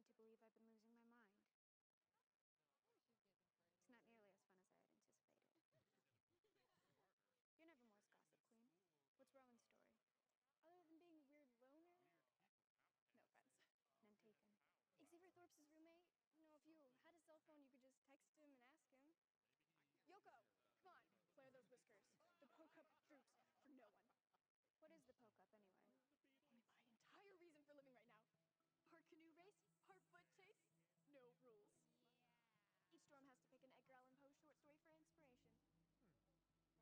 to believe I've been losing my mind. It's not nearly as fun as I had anticipated. You're Nevermore's gossip queen. What's Rowan's story? Other than being a weird loner, no offense. None taken. Xavier Thorpe's roommate. If you had a cell phone, you could just text him and ask him. Yoko, come on, flare those whiskers. The poke-up droops for no one. What is the poke-up, anyway? My entire reason for living right now. Part canoe race, part foot chase, no rules. Each storm has to pick an Edgar Allan Poe short story for inspiration.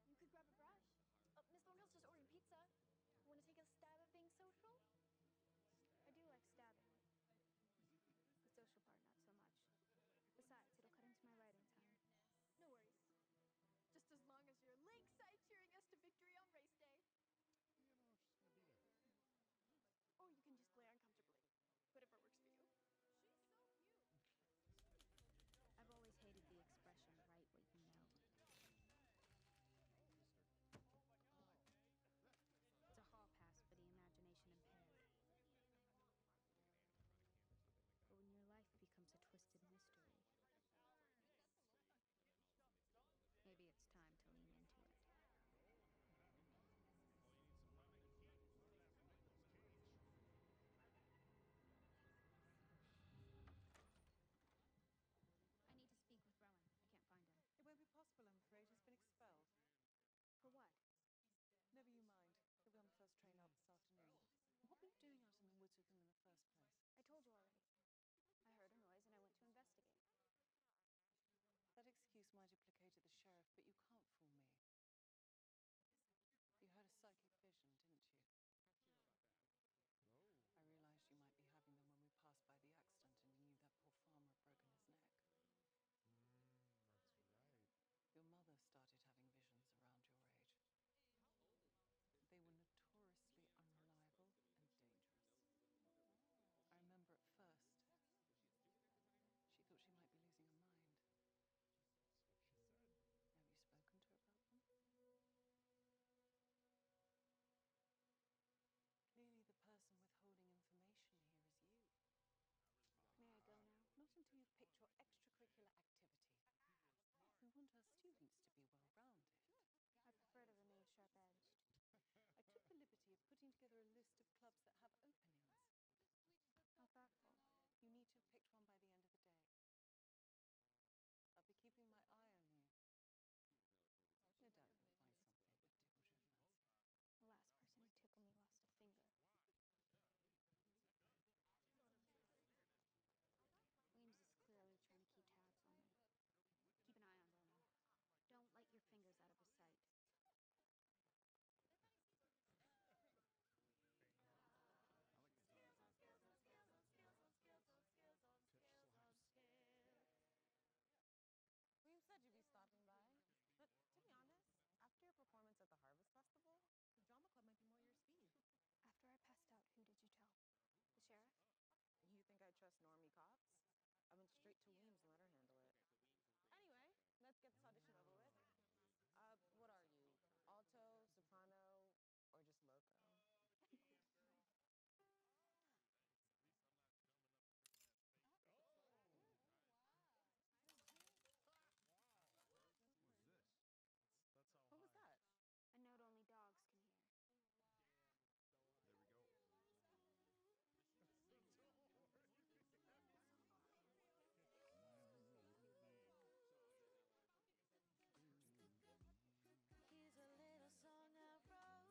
You could grab a brush. Miss Thornhill's just ordering pizza. Want to take a stab at being social? I do like stabbing. The social part, not so much. Besides, it'll cut into my writing time. No worries. Just as long as you're lakeside cheering us to victory on race day. She's gonna be there. Or you can just glare uncomfortably. Whatever works for you. I've always hated the expression, write what you know. It's a hall pass for the imagination impaired. But when your life becomes a twisted mystery, maybe it's time to lean into it. I need to speak with Rowan. I can't find him. It won't be possible, I'm afraid. He's been expelled. For what? Never you mind. He'll be on the first train out this afternoon. What were you doing out in the woods with him in the first place? I told you already. I heard a noise and I went to investigate. That excuse might have placated the sheriff, but you can't fool me. You had a psychic vision, didn't you? Oh. I realized you might be having them when we passed by the accident and you knew that poor farmer had broken his neck. That's right. Your mother started having visions around your age. They were notoriously unreliable and dangerous. I remember at first, she thought she might be losing her mind. That's what she said. Have you spoken to her about them? Clearly the person withholding information here is you. May I go now? Not until you've picked your extracurricular activity. We want our students to be well-rounded. I prefer to remain sharp-edged. I took the liberty of putting together a list of clubs that have openings. How thoughtful. You need to have picked one by the end of the day. I'll be keeping my eye on you. No doubt you'll find something that tickles your fancy. The last person who tickled me lost a finger. Weems is clearly trying to keep tabs on me. Keep an eye on Rowan. Don't let your fingers out of his sight. Pitch slaps. We've said you'd be stopping by. But to be honest, after your performance at the Harvest Festival, the drama club might be more your speed. After I passed out, who did you tell? The sheriff? You think I trust normie cops? I went straight to Weems and let her handle it. Anyway, let's get this audition over with. What are you? Alto, soprano, or just loco? That's how What was high. that? A note only dogs can hear. There we go. So tall. Here's a little song I wrote.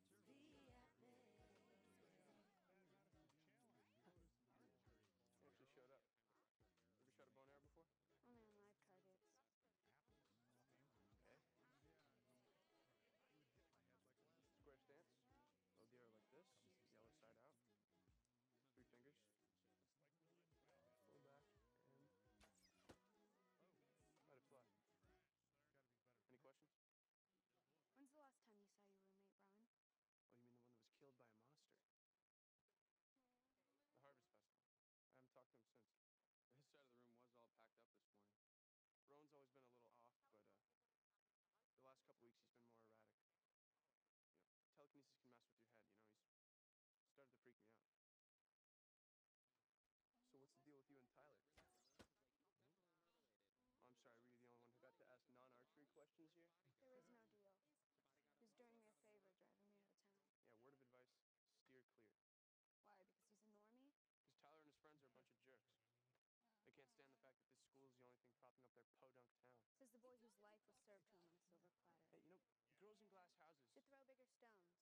You might want to sing it note for note. Don't worry. Be happy. He actually showed up. Ever shot a bone arrow before? Only on live targets. Okay. Square stance. Load the arrow like this. Yellow side out. 3 fingers. Pull back and let it fly. Any questions? When's the last time you saw your roommate, Rowan? Oh, you mean the one that was killed by a monster? The Harvest Festival. I haven't talked to him since. His side of the room was all packed up this morning. Rowan's always been a little off, but the last couple weeks he's been more erratic. telekinesis can mess with your head, you know? He's started to freak me out. So what's the deal with you and Tyler? Oh, I'm sorry, were you the only one who got to ask non-archery questions here? There is no deal. He was doing me a favor driving me out of town. Yeah, word of advice, steer clear. Why? Because he's a normie? Because Tyler and his friends are a bunch of jerks. They can't stand the fact that this school is the only thing propping up their podunk town. Says the boy whose life was served to him on a silver platter. Hey, you know, girls in glass houses. Should throw bigger stones.